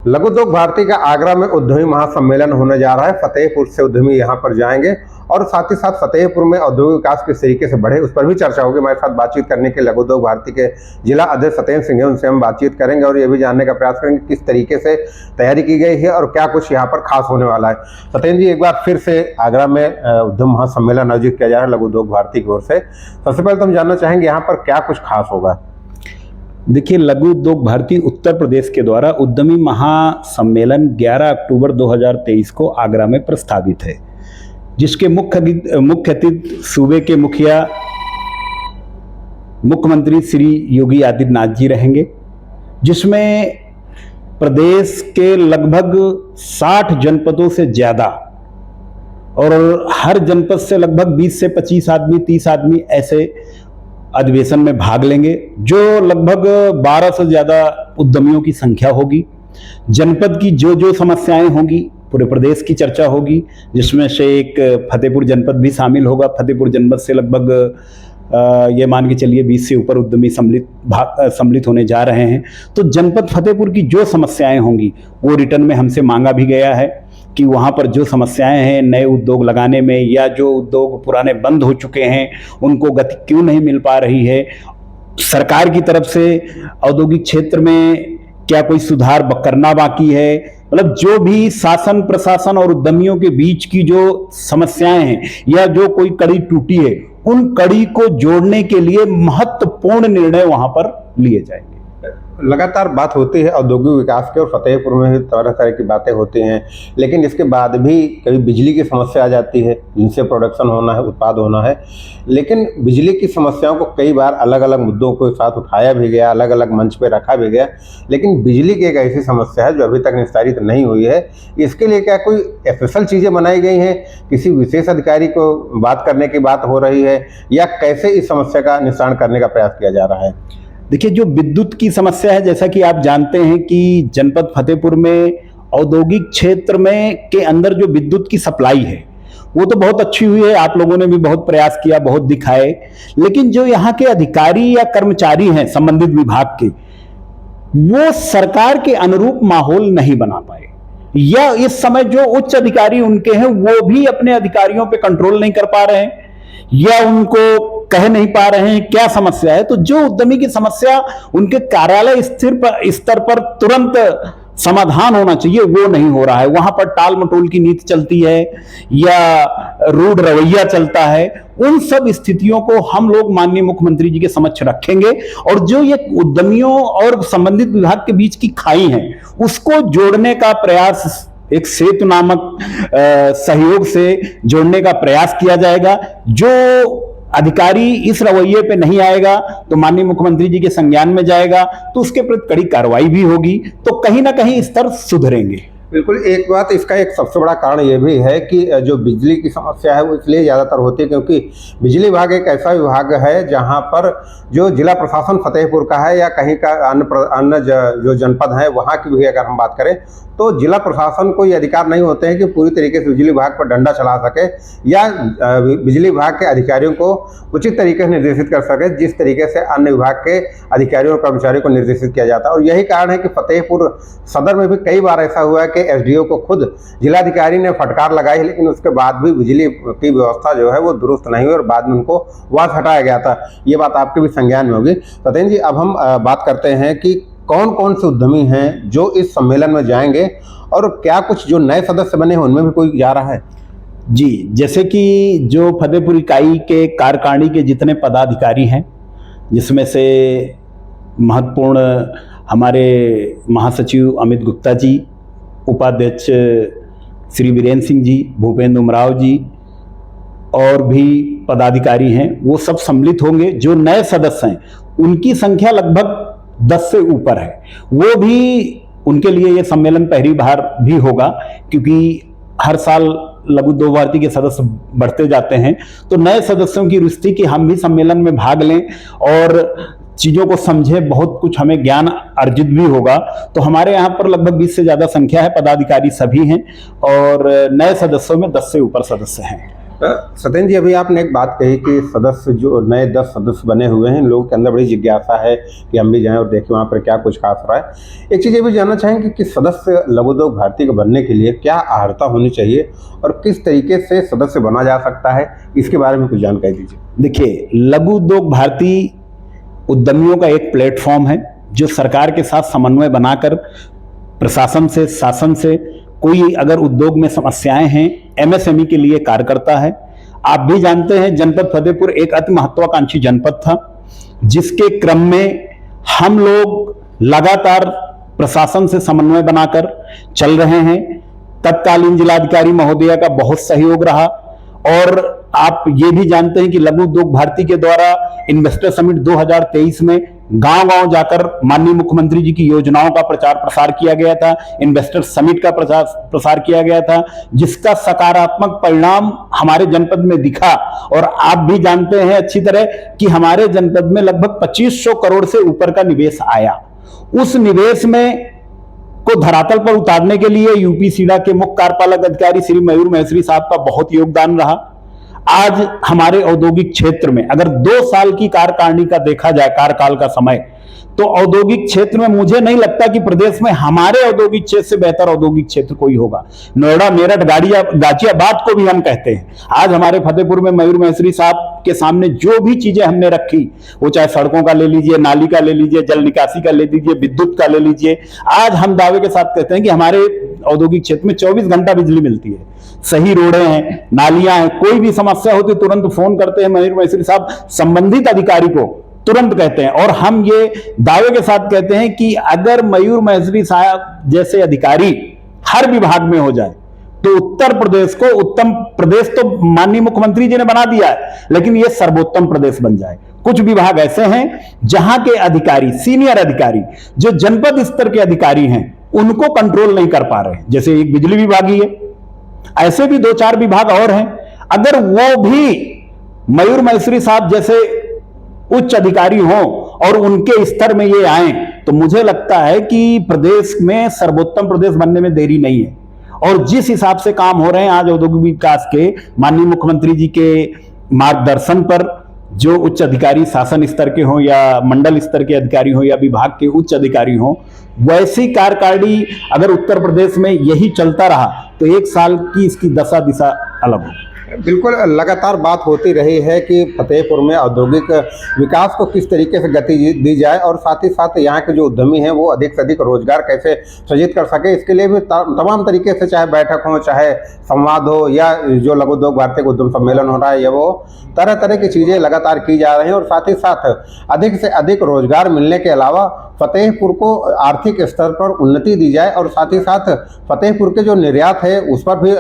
लघु उद्योग भारती का आगरा में उद्यमी महासम्मेलन होने जा रहा है। फतेहपुर से उद्यमी यहां पर जाएंगे और साथ ही साथ फतेहपुर में औद्योगिक विकास किस तरीके से बढ़े उस पर भी चर्चा होगी। हमारे साथ बातचीत करने के लघु उद्योग भारती के जिला अध्यक्ष सत्येंद्र सिंह है, उनसे हम बातचीत करेंगे और ये भी जानने का प्रयास करेंगे किस तरीके से तैयारी की गई है और क्या कुछ यहाँ पर खास होने वाला है। सत्येंद्र जी, एक बार फिर से आगरा में उद्यम महासम्मेलन आयोजित किया जा रहा है लघु उद्योग भारती की ओर से। सबसे पहले तो हम जानना चाहेंगे यहाँ पर क्या कुछ खास होगा। देखिए, लघु उद्योग भारती उत्तर प्रदेश के द्वारा उद्यमी महासम्मेलन 11 अक्टूबर 2023 को आगरा में प्रस्तावित है, जिसके मुख्य अतिथि सूबे के मुखिया मुख्यमंत्री श्री योगी आदित्यनाथ जी रहेंगे, जिसमें प्रदेश के लगभग 60 जनपदों से ज्यादा और हर जनपद से लगभग 20 से 25 आदमी 30 आदमी ऐसे अधिवेशन में भाग लेंगे, जो लगभग 12 से ज्यादा उद्यमियों की संख्या होगी। जनपद की जो समस्याएं होंगी पूरे प्रदेश की चर्चा होगी, जिसमें से एक फतेहपुर जनपद भी शामिल होगा। फतेहपुर जनपद से लगभग ये मान के चलिए 20 से ऊपर उद्यमी सम्मिलित होने जा रहे हैं। तो जनपद फतेहपुर की जो समस्याएं होंगी वो रिटर्न में हमसे मांगा भी गया है कि वहाँ पर जो समस्याएं हैं नए उद्योग लगाने में या जो उद्योग पुराने बंद हो चुके हैं उनको गति क्यों नहीं मिल पा रही है, सरकार की तरफ से औद्योगिक क्षेत्र में क्या कोई सुधार करना बाकी है, मतलब जो भी शासन प्रशासन और उद्यमियों के बीच की जो समस्याएं हैं या जो कोई कड़ी टूटी है उन कड़ी को जोड़ने के लिए महत्वपूर्ण निर्णय वहां पर लिए जाएंगे। लगातार बात होती है औद्योगिक विकास की और फतेहपुर में भी तरह तरह की बातें होती हैं, लेकिन इसके बाद भी कभी बिजली की समस्या आ जाती है जिनसे प्रोडक्शन होना है, उत्पाद होना है। लेकिन बिजली की समस्याओं को कई बार अलग अलग मुद्दों के साथ उठाया भी गया, अलग अलग मंच पे रखा भी गया, लेकिन बिजली की एक ऐसी समस्या है जो अभी तक निस्तारित नहीं हुई है। इसके लिए क्या कोई स्पेशल चीज़ें बनाई गई हैं, किसी विशेष अधिकारी को बात करने की बात हो रही है, या कैसे इस समस्या का निस्तारण करने का प्रयास किया जा रहा है? देखिए, जो विद्युत की समस्या है, जैसा कि आप जानते हैं कि जनपद फतेहपुर में औद्योगिक क्षेत्र में के अंदर जो विद्युत की सप्लाई है वो तो बहुत अच्छी हुई है, आप लोगों ने भी बहुत प्रयास किया, बहुत दिखाए, लेकिन जो यहाँ के अधिकारी या कर्मचारी हैं संबंधित विभाग के, वो सरकार के अनुरूप माहौल नहीं बना पाए, या इस समय जो उच्च अधिकारी उनके हैं वो भी अपने अधिकारियों पे कंट्रोल नहीं कर पा रहे हैं या उनको कह नहीं पा रहे हैं क्या समस्या है। तो जो उद्यमी की समस्या उनके कार्यालय स्तर पर तुरंत समाधान होना चाहिए वो नहीं हो रहा है। वहां पर टाल मटोल की नीति चलती है या रूढ़ रवैया चलता है। उन सब स्थितियों को हम लोग माननीय मुख्यमंत्री जी के समक्ष रखेंगे और जो ये उद्यमियों और संबंधित विभाग के बीच की खाई है उसको जोड़ने का प्रयास, एक सेतु नामक सहयोग से जोड़ने का प्रयास किया जाएगा। जो अधिकारी इस रवैये पे नहीं आएगा तो माननीय मुख्यमंत्री जी के संज्ञान में जाएगा, तो उसके प्रति कड़ी कार्रवाई भी होगी, तो कहीं ना कहीं स्तर सुधरेंगे। बिल्कुल। एक बात, इसका एक सबसे बड़ा कारण ये भी है कि जो बिजली की समस्या है वो इसलिए ज़्यादातर होती है क्योंकि बिजली विभाग एक ऐसा विभाग है जहां पर जो जिला प्रशासन फतेहपुर का है या कहीं का अन्य जो जनपद है वहां की भी अगर हम बात करें तो जिला प्रशासन को ये अधिकार नहीं होते हैं कि पूरी तरीके से बिजली विभाग पर डंडा चला सके या बिजली विभाग के अधिकारियों को उचित तरीके से निर्देशित कर सके जिस तरीके से अन्य विभाग के अधिकारियों और कर्मचारियों को निर्देशित किया जाता है। और यही कारण है कि फतेहपुर सदर में भी कई बार ऐसा हुआ है कि एसडीओ को खुद जिलाधिकारी ने फटकार लगाई, लेकिन उसके बाद भी बिजली की व्यवस्था जो है वो दुरुस्त नहीं हुई और बाद में उनको वहां से हटाया गया था। ये बात आपके भी संज्ञान में होगी। सत्येंद्र जी, अब हम बात करते हैं कि कौन कौन से उद्यमी हैं जो इस सम्मेलन में जाएंगे और क्या कुछ जो नए सदस्य बने हैं उनमें भी कोई जा रहा है? जी, जैसे कि जो फतेहपुर इकाई के कार्यकारिणी के जितने पदाधिकारी हैं, जिसमें से महत्वपूर्ण हमारे महासचिव अमित गुप्ता जी, उपाध्यक्ष श्री वीरेंद्र सिंह जी, भूपेंद्र उमराव जी और भी पदाधिकारी हैं, वो सब सम्मिलित होंगे। जो नए सदस्य हैं उनकी संख्या लगभग 10 से ऊपर है। वो भी, उनके लिए ये सम्मेलन पहली बार भी होगा क्योंकि हर साल लघु उद्योग भारती के सदस्य बढ़ते जाते हैं, तो नए सदस्यों की रुचि कि हम भी सम्मेलन में भाग लें और चीज़ों को समझें, बहुत कुछ हमें ज्ञान अर्जित भी होगा। तो हमारे यहाँ पर लगभग 20 से ज़्यादा संख्या है, पदाधिकारी सभी हैं और नए सदस्यों में 10 से ऊपर सदस्य हैं। सत्येंद्र जी, अभी आपने एक बात कही कि सदस्य जो नए 10 सदस्य बने हुए हैं, लोगों के अंदर बड़ी जिज्ञासा है कि हम भी जाएं और देखें वहाँ पर क्या कुछ खास हो रहा है। एक चीज़ ये भी जानना चाहेंगे कि सदस्य लघु उद्योग भारती के बनने के लिए क्या अर्हता होनी चाहिए और किस तरीके से सदस्य बना जा सकता है, इसके बारे में कुछ जानकारी दीजिए। देखिए, लघु उद्योग भारती उद्यमियों का एक प्लेटफॉर्म है जो सरकार के साथ समन्वय बनाकर प्रशासन से, शासन से कोई अगर उद्योग में समस्याएं हैं, एमएसएमई के लिए कार्य करता है। आप भी जानते हैं जनपद फतेहपुर एक अति महत्वाकांक्षी जनपद था, जिसके क्रम में हम लोग लगातार प्रशासन से समन्वय बनाकर चल रहे हैं। तत्कालीन जिलाधिकारी महोदया का बहुत सहयोग रहा और आप ये भी जानते हैं कि लघु उद्योग भारती के द्वारा इन्वेस्टर समिट 2023 में गांव-गांव जाकर माननीय मुख्यमंत्री जी की योजनाओं का प्रचार प्रसार किया गया था, इन्वेस्टर समिट का प्रसार किया गया था, जिसका सकारात्मक परिणाम हमारे जनपद में दिखा। और आप भी जानते हैं अच्छी तरह कि हमारे जनपद में लगभग 2500 करोड़ से ऊपर का निवेश आया। उस निवेश में को धरातल पर उतारने के लिए यूपी सीडा के मुख्य कार्यपालक अधिकारी श्री मयूर महेश्वरी साहब का बहुत योगदान रहा। आज हमारे औद्योगिक क्षेत्र में अगर 2 साल की कार्यकारिणी का देखा जाए, कार्यकाल का समय, तो औद्योगिक क्षेत्र में मुझे नहीं लगता कि प्रदेश में हमारे औद्योगिक क्षेत्र से बेहतर औद्योगिक क्षेत्र कोई होगा। नोएडा, मेरठ, गाजियाबाद को भी हम कहते हैं। आज हमारे फतेहपुर में मयूर महेश्वरी साहब के सामने जो भी चीजें हमने रखी, वो चाहे सड़कों का ले लीजिए, नाली का ले लीजिए, जल निकासी का ले लीजिए, विद्युत का ले लीजिए, आज हम दावे के साथ कहते हैं कि हमारे औद्योगिक क्षेत्र में 24 घंटा बिजली मिलती है। सही रोडें हैं, नालियां हैं, कोई भी समस्या होती है तुरंत फोन करते हैं मयूर महेश्वरी साहब, संबंधित अधिकारी को तुरंत कहते हैं। और हम ये दावे के साथ कहते हैं कि अगर मयूर महेश्वरी साहब जैसे अधिकारी हर विभाग में हो जाए तो उत्तर प्रदेश को उत्तम प्रदेश तो माननीय मुख्यमंत्री जी ने बना दिया है, लेकिन यह सर्वोत्तम प्रदेश बन जाए। कुछ विभाग ऐसे हैं जहां के अधिकारी, सीनियर अधिकारी जो जनपद स्तर के अधिकारी हैं, उनको कंट्रोल नहीं कर पा रहे हैं। जैसे एक बिजली विभाग ही है, ऐसे भी 2-4 विभाग और हैं। अगर वो भी मयूर महेश्वरी साहब जैसे उच्च अधिकारी हों और उनके स्तर में ये आए, तो मुझे लगता है कि प्रदेश में सर्वोत्तम प्रदेश बनने में देरी नहीं है। और जिस हिसाब से काम हो रहे हैं आज औद्योगिक विकास के माननीय मुख्यमंत्री जी के मार्गदर्शन पर, जो उच्च अधिकारी शासन स्तर के हों या मंडल स्तर के अधिकारी हों या विभाग के उच्च अधिकारी हों, वैसी कार्यकारिणी अगर उत्तर प्रदेश में यही चलता रहा तो 1 साल की इसकी दशा दिशा अलग होगी। बिल्कुल, लगातार बात होती रही है कि फतेहपुर में औद्योगिक विकास को किस तरीके से गति दी जाए और साथ ही साथ यहाँ के जो उद्यमी हैं वो अधिक से अधिक रोजगार कैसे सृजित कर सके। इसके लिए भी तमाम तरीके से, चाहे बैठक हो, चाहे संवाद हो, या जो लघु उद्योग भारती उद्यम सम्मेलन हो रहा है, या वो तरह तरह की चीज़ें लगातार की जा रही हैं। और साथ ही साथ अधिक से अधिक रोजगार मिलने के अलावा फतेहपुर को आर्थिक स्तर पर उन्नति दी जाए और साथ ही साथ फतेहपुर के जो निर्यात है उस पर भी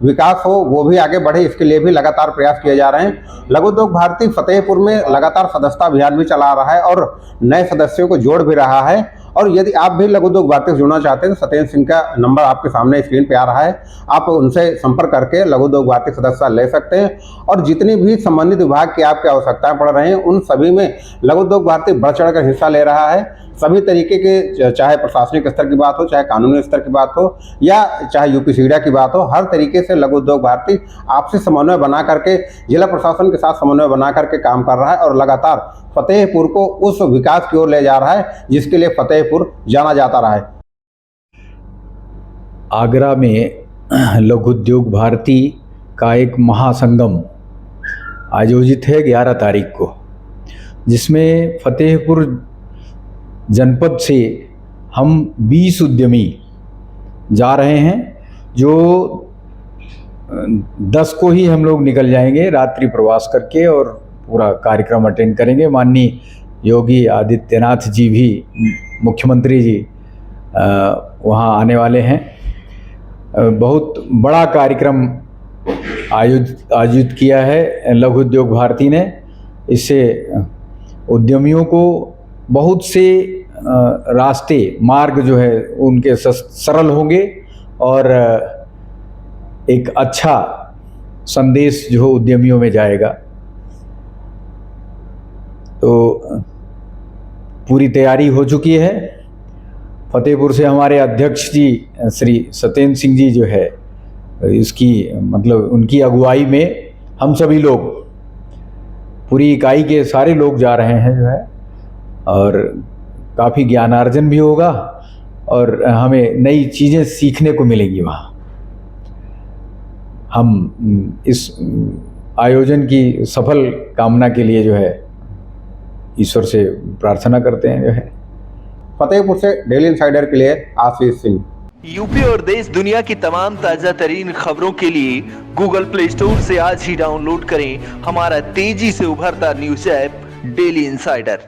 विकास हो, वो भी आगे बढ़े, इसके लिए भी लगातार प्रयास किए जा रहे हैं। लघु उद्योग भारती फतेहपुर में लगातार सदस्यता अभियान भी चला रहा है और नए सदस्यों को जोड़ भी रहा है। और यदि आप भी लघु उद्योग भारती से जुड़ना चाहते हैं तो सत्येंद्र सिंह का नंबर आपके सामने स्क्रीन पे आ रहा है, आप उनसे संपर्क करके लघु उद्योग भारती सदस्यता ले सकते हैं। और जितनी भी संबंधित विभाग की आपकी आवश्यकताएं पड़ रही हैं, उन सभी में लघु उद्योग भारती बढ़ चढ़ कर हिस्सा ले रहा है। सभी तरीके के, चाहे प्रशासनिक स्तर की बात हो, चाहे कानूनी स्तर की बात हो, या चाहे यूपी सीडा की बात हो, हर तरीके से लघु उद्योग भारती आपसे समन्वय बना करके, जिला प्रशासन के साथ समन्वय बना करके काम कर रहा है और लगातार फतेहपुर को उस विकास की ओर ले जा रहा है जिसके लिए फतेहपुर जाना जाता रहा है। आगरा में लघु उद्योग भारती का एक महासंगम आयोजित है 11 तारीख को, जिसमें फतेहपुर जनपद से हम 20 उद्यमी जा रहे हैं। जो 10 को ही हम लोग निकल जाएंगे रात्रि प्रवास करके और पूरा कार्यक्रम अटेंड करेंगे। माननीय योगी आदित्यनाथ जी भी, मुख्यमंत्री जी वहाँ आने वाले हैं। बहुत बड़ा कार्यक्रम आयोजित किया है लघु उद्योग भारती ने। इससे उद्यमियों को बहुत से रास्ते, मार्ग जो है उनके सरल होंगे और एक अच्छा संदेश जो उद्यमियों में जाएगा। तो पूरी तैयारी हो चुकी है। फतेहपुर से हमारे अध्यक्ष जी श्री सत्येंद्र सिंह जी जो है, इसकी मतलब उनकी अगुवाई में हम सभी लोग, पूरी इकाई के सारे लोग जा रहे हैं जो है, और काफ़ी ज्ञानार्जन भी होगा और हमें नई चीज़ें सीखने को मिलेंगी वहाँ। हम इस आयोजन की सफल कामना के लिए जो है ईश्वर से प्रार्थना करते हैं जो है। फतेहपुर से डेली इंसाइडर के लिए आशीष सिंह। यूपी और देश दुनिया की तमाम ताजा तरीन खबरों के लिए गूगल प्ले स्टोर से आज ही डाउनलोड करें हमारा तेजी से उभरता न्यूज ऐप डेली इंसाइडर।